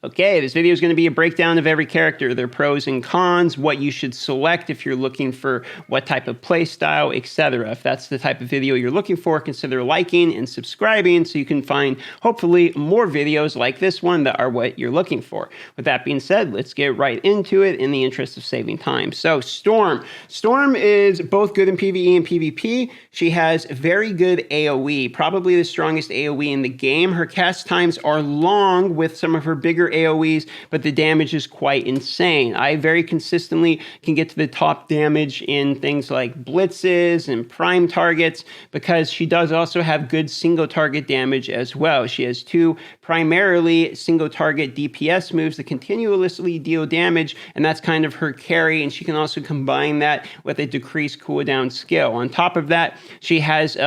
Okay, this video is going to be a breakdown of every character, their pros and cons, what you should select if you're looking for what type of play style, etc. If that's the type of video you're looking for, consider liking and subscribing so you can find, hopefully, more videos like this one that are what you're looking for. With that being said, let's get right into it in the interest of saving time. So, Storm. Storm is both good in PvE and PvP. She has very good AoE, probably the strongest AoE in the game. Her cast times are long with some of her bigger AoEs, but the damage is quite insane. I very consistently can get to the top damage in things like blitzes and prime targets because she does also have good single target damage as well. She has two primarily single target DPS moves that continuously deal damage, and that's kind of her carry, and she can also combine that with a decreased cooldown skill. On top of that, she has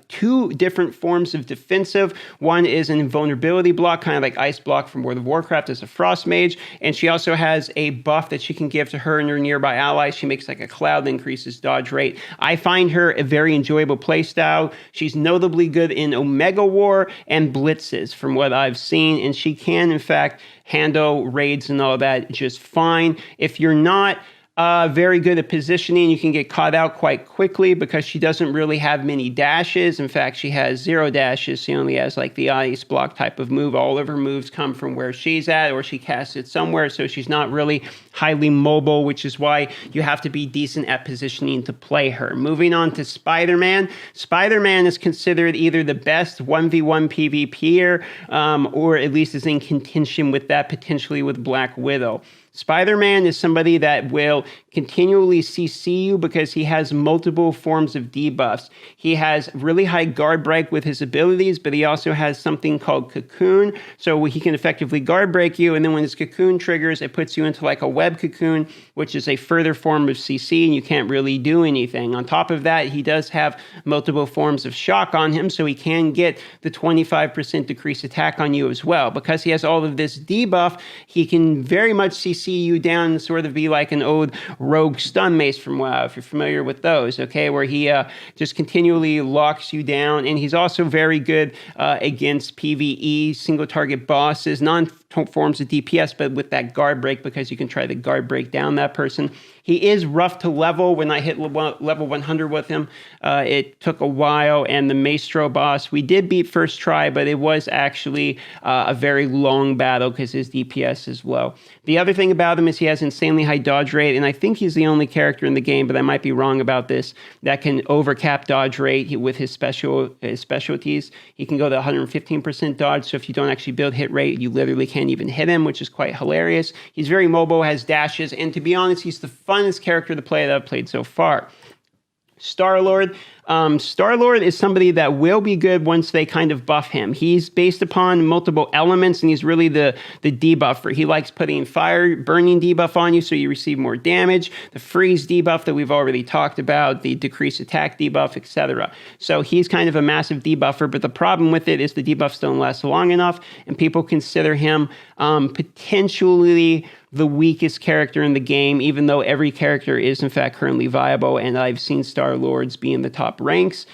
two different forms of defensive. One is an invulnerability block, kind of like Ice Block from World of Warcraft as a Frost Mage, and she also has a buff that she can give to her and her nearby allies. She makes like a cloud that increases dodge rate. I find her a very enjoyable playstyle. She's notably good in Omega War and blitzes from what I've seen, and she can in fact handle raids and all that just fine. If you're not very good at positioning, you can get caught out quite quickly because she doesn't really have many dashes. In fact, she has 0 dashes. She only has like the Ice Block type of move. All of her moves come from where she's at, or she casts it somewhere, so she's not really highly mobile, which is why you have to be decent at positioning to play her. Moving on to Spider-Man. Spider-Man is considered either the best 1v1 PvPer, or at least is in contention with that, potentially with Black Widow. Spider-Man is somebody that will continually CC you because he has multiple forms of debuffs. He has really high guard break with his abilities, but he also has something called Cocoon, so he can effectively guard break you, and then when his Cocoon triggers, it puts you into like a web cocoon, which is a further form of CC, and you can't really do anything. On top of that, he does have multiple forms of shock on him, so he can get the 25% decreased attack on you as well. Because he has all of this debuff, he can very much CC you down and sort of be like an old rogue stun mace from WoW, if you're familiar with those, okay, where he just continually locks you down. And he's also very good against PvE, single target bosses, non-forms of DPS, but with that guard break, because you can try to guard break down that person. He is rough to level. When I hit level 100 with him, it took a while, and the Maestro boss, we did beat first try, but it was actually a very long battle because his DPS is low. The other thing about him is he has insanely high dodge rate, and I think he's the only character in the game, but I might be wrong about this, that can overcap dodge rate with his specialties. He can go to 115% dodge, so if you don't actually build hit rate, you literally can't even hit him, which is quite hilarious. He's very mobile, has dashes, and to be honest, he's the funnest character to play that I've played so far. Star-Lord. Star-Lord is somebody that will be good once they kind of buff him. He's based upon multiple elements, and he's really the debuffer. He likes putting fire burning debuff on you so you receive more damage, the freeze debuff that we've already talked about, the decreased attack debuff, etc. So he's kind of a massive debuffer, but the problem with it is the debuffs don't last long enough, and people consider him potentially the weakest character in the game, even though every character is in fact currently viable, and I've seen Star-Lords be in the top ranks.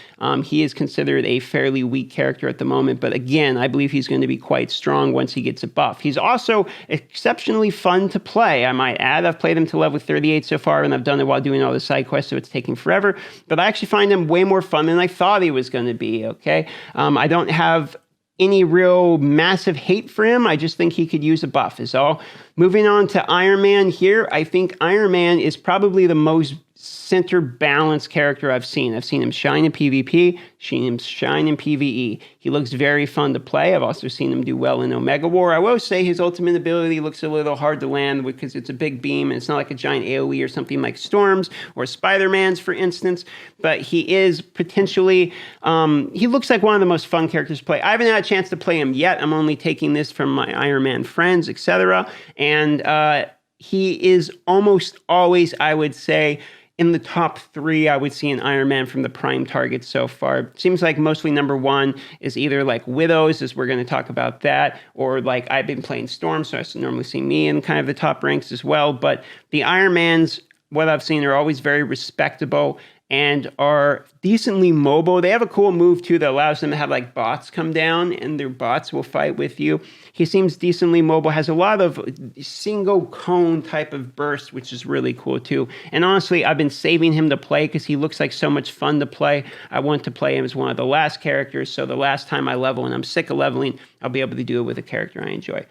He is considered a fairly weak character at the moment, but again, I believe he's going to be quite strong once he gets a buff. He's also exceptionally fun to play, I might add. I've played him to level 38 so far, and I've done it while doing all the side quests, so it's taking forever, but I actually find him way more fun than I thought he was going to be, okay? I don't have any real massive hate for him. I just think he could use a buff is all. Moving on to Iron Man here. I think Iron Man is probably the most center balanced character I've seen. I've seen him shine in PvP, seen him shine in PvE. He looks very fun to play. I've also seen him do well in Omega War. I will say his ultimate ability looks a little hard to land because it's a big beam and it's not like a giant AoE or something like Storm's or Spider-Man's, for instance, but he is potentially, he looks like one of the most fun characters to play. I haven't had a chance to play him yet. I'm only taking this from my Iron Man friends, etc. And he is almost always, I would say, in the top 3, I would see an Iron Man from the prime targets so far. Seems like mostly number 1 is either like Widows, as we're going to talk about that, or like I've been playing Storm, so I normally see me in kind of the top ranks as well. But the Iron Mans, what I've seen, are always very respectable and are decently mobile. They have a cool move too that allows them to have like bots come down and their bots will fight with you. He seems decently mobile, has a lot of single cone type of burst, which is really cool too. And honestly, I've been saving him to play because he looks like so much fun to play. I want to play him as one of the last characters, so the last time I level and I'm sick of leveling, I'll be able to do it with a character I enjoy.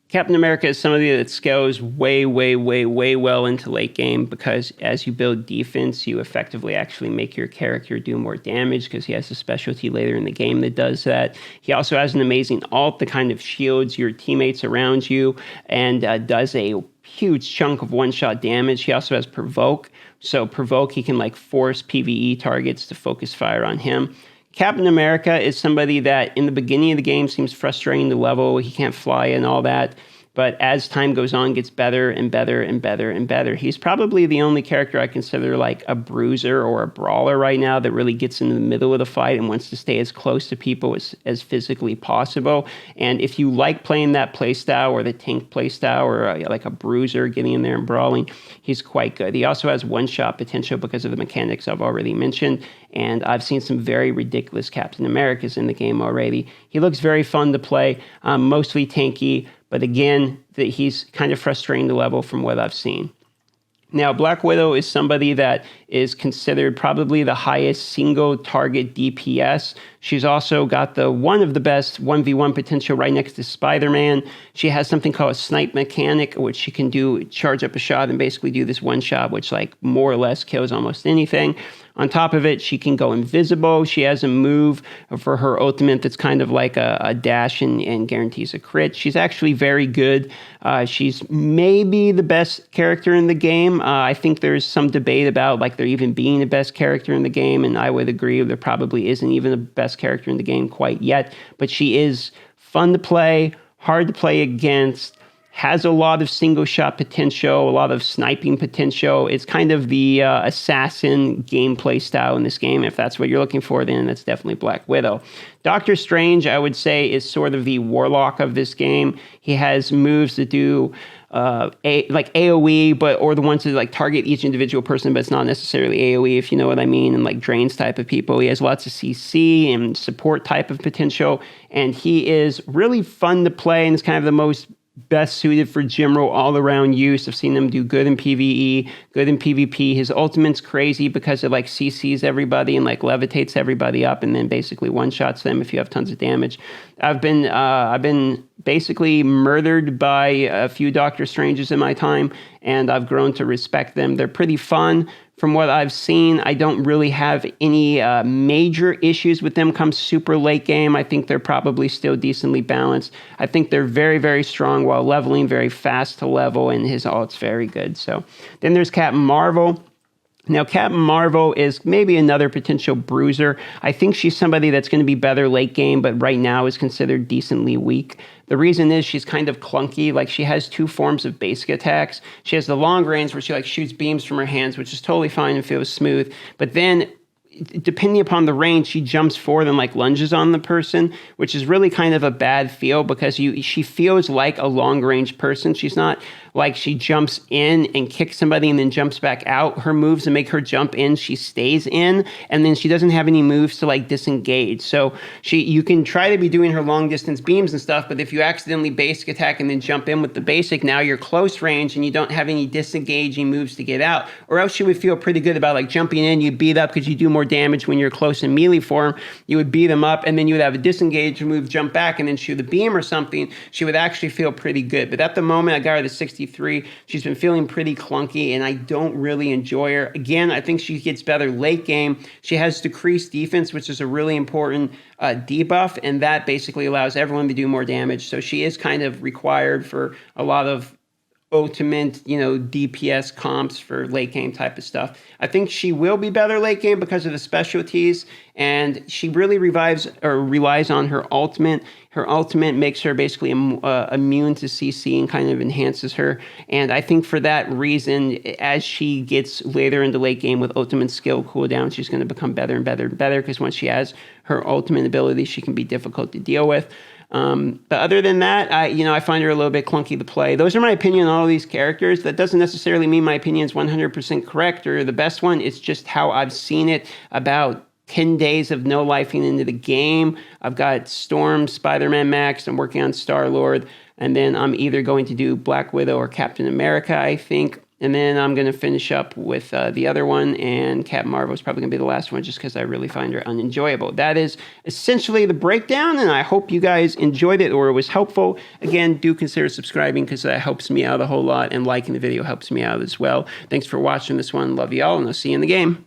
Captain America is somebody that scales way well into late game because as you build defense, you effectively actually make your character do more damage because he has a specialty later in the game that does that. He also has an amazing ult that kind of shields your teammates around you and does a huge chunk of one-shot damage. He also has Provoke. So Provoke, he can like force PvE targets to focus fire on him. Captain America is somebody that in the beginning of the game seems frustrating to level. He can't fly and all that. But as time goes on, gets better and better and better and better. He's probably the only character I consider like a bruiser or a brawler right now that really gets in the middle of the fight and wants to stay as close to people as physically possible. And if you like playing that playstyle or the tank playstyle or like a bruiser getting in there and brawling, he's quite good. He also has one-shot potential because of the mechanics I've already mentioned. And I've seen some very ridiculous Captain Americas in the game already. He looks very fun to play, mostly tanky. But again, he's kind of frustrating to level from what I've seen. Now, Black Widow is somebody that is considered probably the highest single target DPS. She's also got one of the best 1v1 potential right next to Spider-Man. She has something called a snipe mechanic, which she can do, charge up a shot and basically do this one shot, which like more or less kills almost anything. On top of it, she can go invisible. She has a move for her ultimate that's kind of like a dash and guarantees a crit. She's actually very good. She's maybe the best character in the game. I think there's some debate about like there even being the best character in the game, and I would agree there probably isn't even the best character in the game quite yet. But she is fun to play, hard to play against, has a lot of single shot potential, a lot of sniping potential. It's kind of the assassin gameplay style in this game. If that's what you're looking for, then that's definitely Black Widow. Doctor Strange, I would say, is sort of the warlock of this game. He has moves that do like AoE, or the ones that like target each individual person, but it's not necessarily AoE, if you know what I mean, and like drains type of people. He has lots of CC and support type of potential, and he is really fun to play, and it's kind of the most best suited for general all-around use. I've seen him do good in PvE, good in PvP. His ultimate's crazy because it like CCs everybody and like levitates everybody up and then basically one-shots them if you have tons of damage. I've been basically murdered by a few Doctor Stranges in my time, and I've grown to respect them. They're pretty fun. From what I've seen, I don't really have any major issues with them come super late game. I think they're probably still decently balanced. I think they're very, very strong while leveling, very fast to level, and his ult's very good. So then there's Captain Marvel. Now, Captain Marvel is maybe another potential bruiser. I think she's somebody that's going to be better late game, but right now is considered decently weak. The reason is she's kind of clunky. Like, she has two forms of basic attacks. She has the long range where she like shoots beams from her hands, which is totally fine and feels smooth. But then, depending upon the range, she jumps forward and like lunges on the person, which is really kind of a bad feel because she feels like a long range person. She's not like she jumps in and kicks somebody and then jumps back out. Her moves that make her jump in, she stays in, and then she doesn't have any moves to like disengage. So you can try to be doing her long distance beams and stuff, but if you accidentally basic attack and then jump in with the basic, now you're close range and you don't have any disengaging moves to get out. Or else she would feel pretty good about like jumping in, you beat up because you do more damage when you're close in melee form. You would beat them up and then you would have a disengage move, jump back, and then shoot a beam or something. She would actually feel pretty good. But at the moment, I got her to 63. She's been feeling pretty clunky, and I don't really enjoy her. Again, I think she gets better late game. She has decreased defense, which is a really important debuff, and that basically allows everyone to do more damage. So she is kind of required for a lot of ultimate, DPS comps for late game type of stuff. I think she will be better late game because of the specialties, and she really relies on her ultimate. Her ultimate makes her basically immune to CC and kind of enhances her. And I think for that reason, as she gets later into late game with ultimate skill cooldown, she's going to become better and better and better because once she has her ultimate ability, she can be difficult to deal with. But other than that, I find her a little bit clunky to play. Those are my opinion on all these characters. That doesn't necessarily mean my opinion is 100% correct or the best one. It's just how I've seen it about 10 days of no lifing into the game. I've got Storm, Spider-Man Max. I'm working on Star-Lord. And then I'm either going to do Black Widow or Captain America, I think. And then I'm going to finish up with the other one, and Captain Marvel is probably going to be the last one just because I really find her unenjoyable. That is essentially the breakdown, and I hope you guys enjoyed it or it was helpful. Again, do consider subscribing because that helps me out a whole lot, and liking the video helps me out as well. Thanks for watching this one. Love you all, and I'll see you in the game.